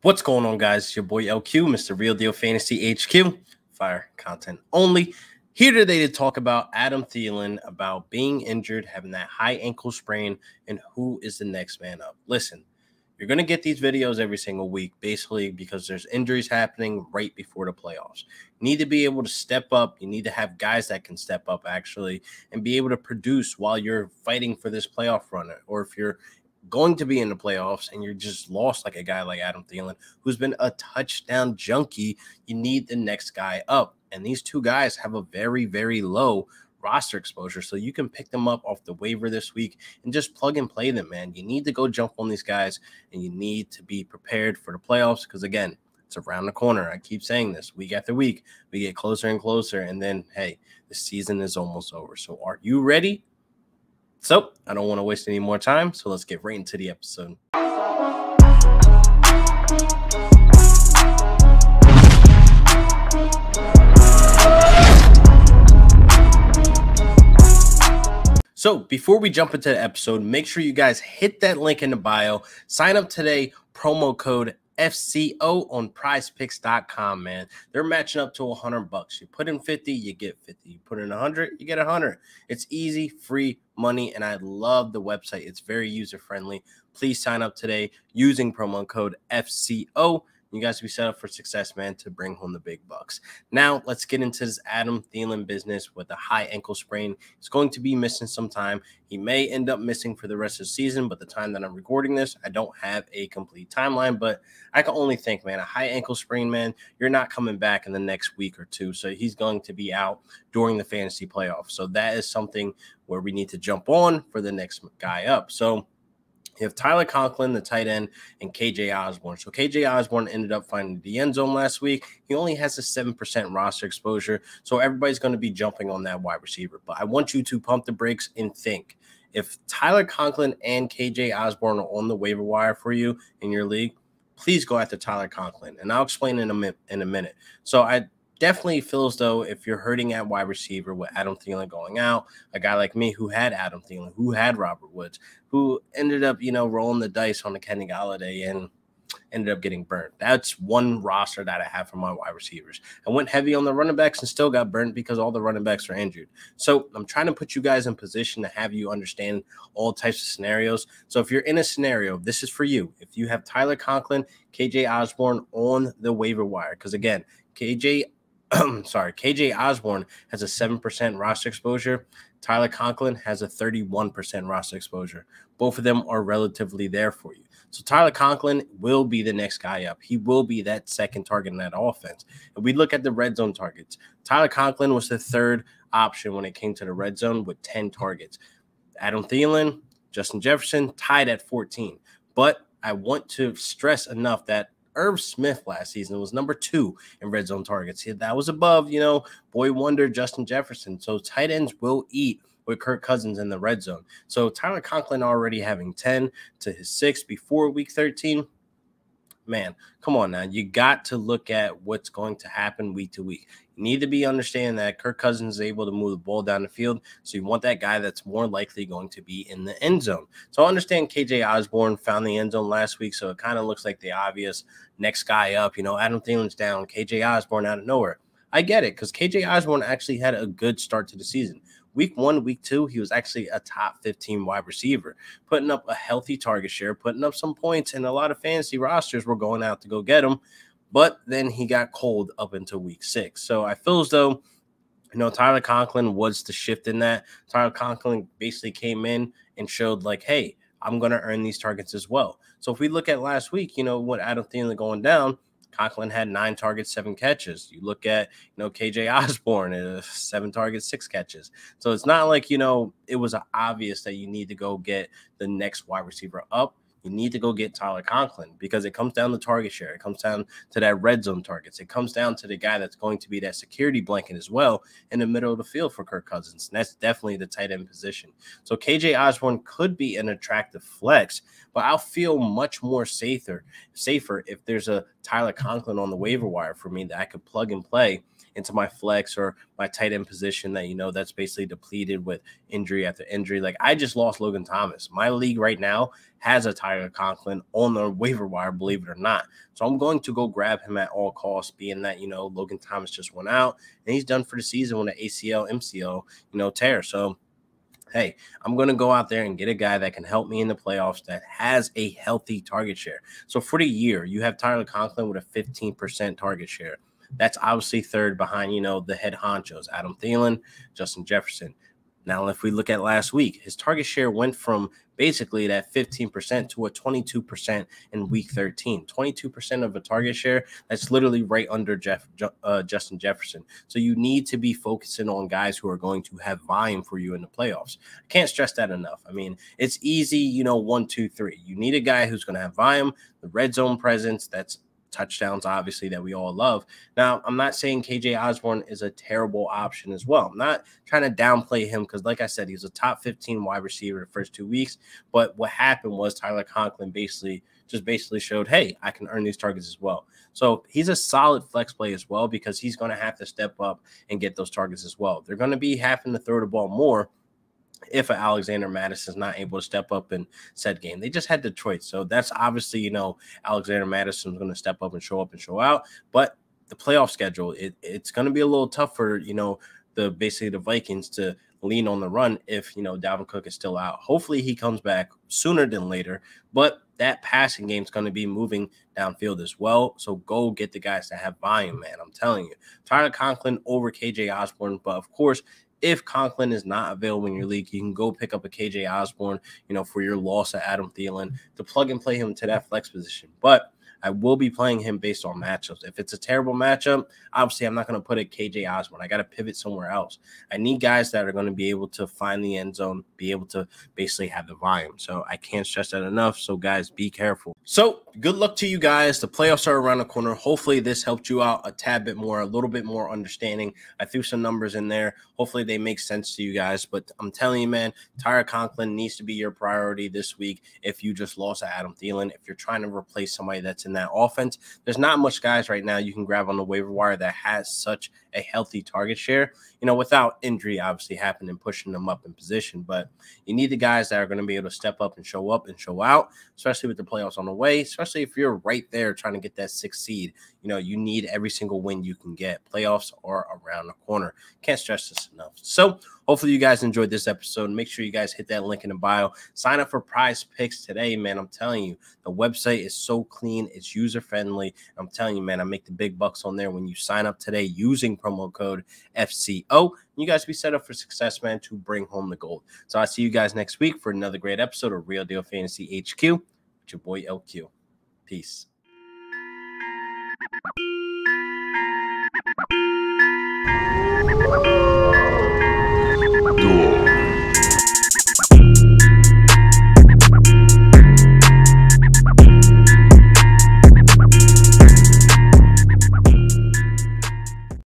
What's going on, guys? It's your boy LQ, Mr. Real Deal Fantasy HQ, fire content only. Here today to talk about Adam Thielen, about being injured, having that high ankle sprain, and who is the next man up. Listen, you're going to get these videos every single week, basically because there's injuries happening right before the playoffs. You need to be able to step up. You need to have guys that can step up, actually, and be able to produce while you're fighting for this playoff run. Or if you're going to be in the playoffs and you're just lost like a guy like Adam Thielen, who's been a touchdown junkie, you need the next guy up. And these two guys have a very, very low roster exposure, so you can pick them up off the waiver this week and just plug and play them, man. You need to go jump on these guys, and you need to be prepared for the playoffs because, again, it's around the corner. I keep saying this week after week. We get closer and closer, and then, hey, the season is almost over. So are you ready? So I don't want to waste any more time, so let's get right into the episode. So before we jump into the episode, make sure you guys hit that link in the bio. Sign up today, promo code FCO on prizepicks.com, man. They're matching up to $100. You put in 50, you get 50. You put in 100, you get 100. It's easy, free money, and I love the website. It's very user-friendly. Please sign up today using promo code FCO. You guys will be set up for success, man, to bring home the big bucks. Now, let's get into this Adam Thielen business with a high ankle sprain. He's going to be missing some time. He may end up missing for the rest of the season, but the time that I'm recording this, I don't have a complete timeline, but I can only think, man, a high ankle sprain, man, you're not coming back in the next week or two, so he's going to be out during the fantasy playoffs. So that is something where we need to jump on for the next guy up. So you have Tyler Conklin, the tight end, and K J Osborn. So K J Osborn ended up finding the end zone last week. He only has a 7% roster exposure, so everybody's going to be jumping on that wide receiver. But I want you to pump the brakes and think. If Tyler Conklin and K J Osborn are on the waiver wire for you in your league, please go after Tyler Conklin, and I'll explain in a minute. So I definitely feel as though if you're hurting at wide receiver with Adam Thielen going out, a guy like me who had Adam Thielen, who had Robert Woods, who ended up, rolling the dice on the Kenny Golladay and ended up getting burnt. That's one roster that I have for my wide receivers. I went heavy on the running backs and still got burnt because all the running backs are injured. So I'm trying to put you guys in position to have you understand all types of scenarios. So if you're in a scenario, this is for you. If you have Tyler Conklin, KJ Osborn on the waiver wire, because again, KJ Osborn has a 7% roster exposure. Tyler Conklin has a 31% roster exposure. Both of them are relatively there for you. So Tyler Conklin will be the next guy up. He will be that second target in that offense. If we look at the red zone targets, Tyler Conklin was the third option when it came to the red zone with 10 targets. Adam Thielen, Justin Jefferson tied at 14. But I want to stress enough that Irv Smith last season was number 2 in red zone targets. That was above, boy wonder Justin Jefferson. So tight ends will eat with Kirk Cousins in the red zone. So Tyler Conklin already having 10 to his 6 before week 13. Man, come on now. You got to look at what's going to happen week to week. You need to be understanding that Kirk Cousins is able to move the ball down the field, so you want that guy that's more likely going to be in the end zone. So I understand KJ Osborn found the end zone last week, so it kind of looks like the obvious next guy up. Adam Thielen's down, KJ Osborn out of nowhere. I get it because KJ Osborn actually had a good start to the season. Week 1, week 2, he was actually a top 15 wide receiver, putting up a healthy target share, putting up some points, and a lot of fantasy rosters were going out to go get him. But then he got cold up until week 6. So I feel as though, Tyler Conklin was the shift in that. Tyler Conklin basically came in and showed like, hey, I'm going to earn these targets as well. So if we look at last week, with Adam Thielen going down, Conklin had 9 targets, 7 catches. You look at, KJ Osborn, 7 targets, 6 catches. So it's not like, it was obvious that you need to go get the next wide receiver up. You need to go get Tyler Conklin because it comes down to target share. It comes down to that red zone targets. It comes down to the guy that's going to be that security blanket as well in the middle of the field for Kirk Cousins. And that's definitely the tight end position. So KJ Osborn could be an attractive flex, but I'll feel much more safer if there's a Tyler Conklin on the waiver wire for me that I could plug and play into my flex or my tight end position that, that's basically depleted with injury after injury. Like, I just lost Logan Thomas. My league right now has a Tyler Conklin on the waiver wire, believe it or not. So I'm going to go grab him at all costs, being that, Logan Thomas just went out and he's done for the season with an ACL, MCL, tear. So, hey, I'm going to go out there and get a guy that can help me in the playoffs that has a healthy target share. So for the year, you have Tyler Conklin with a 15% target share. That's obviously third behind, the head honchos, Adam Thielen, Justin Jefferson. Now, if we look at last week, his target share went from basically that 15% to a 22% in week 13. 22% of a target share, that's literally right under Justin Jefferson. So you need to be focusing on guys who are going to have volume for you in the playoffs. I can't stress that enough. I mean, it's easy, 1, 2, 3. You need a guy who's going to have volume, the red zone presence, that's touchdowns, obviously, that we all love. Now, I'm not saying KJ Osborn is a terrible option as well. I'm not trying to downplay him because, like I said, he was a top 15 wide receiver the first 2 weeks. But what happened was Tyler Conklin basically showed, hey, I can earn these targets as well. So he's a solid flex play as well because he's going to have to step up and get those targets as well. They're going to be having to throw the ball more if Alexander Mattison is not able to step up in said game. They just had Detroit. So that's obviously, Alexander Mattison is going to step up and show out. But the playoff schedule, it's going to be a little tough for, the Vikings to lean on the run if, Dalvin Cook is still out. Hopefully he comes back sooner than later. But that passing game is going to be moving downfield as well. So go get the guys that have volume, man. I'm telling you. Tyler Conklin over KJ Osborn. But, of course, if Conklin is not available in your league, you can go pick up a KJ Osborn, for your loss at Adam Thielen to plug and play him to that flex position. But I will be playing him based on matchups. If it's a terrible matchup, obviously I'm not going to put a KJ Osborn. I got to pivot somewhere else. I need guys that are going to be able to find the end zone, be able to basically have the volume. So I can't stress that enough. So guys, be careful. So good luck to you guys. The playoffs are around the corner. Hopefully this helped you out a tad bit more, a little bit more understanding. I threw some numbers in there. Hopefully they make sense to you guys. But I'm telling you, man, Tyler Conklin needs to be your priority this week if you just lost to Adam Thielen. If you're trying to replace somebody that's in that offense, there's not much guys right now you can grab on the waiver wire that has such a healthy target share, without injury obviously happening, pushing them up in position. But you need the guys that are going to be able to step up and show out, especially with the playoffs on the way, especially if you're right there trying to get that 6th seed. You need every single win you can get. Playoffs are around the corner. Can't stress this enough. So hopefully you guys enjoyed this episode. Make sure you guys hit that link in the bio. Sign up for Prize Picks today, man. I'm telling you, the website is so clean. It's user-friendly. I'm telling you, man, I make the big bucks on there when you sign up today using promo code FCO. You guys be set up for success, man, to bring home the gold. So I'll see you guys next week for another great episode of Real Deal Fantasy HQ with your boy LQ. Peace.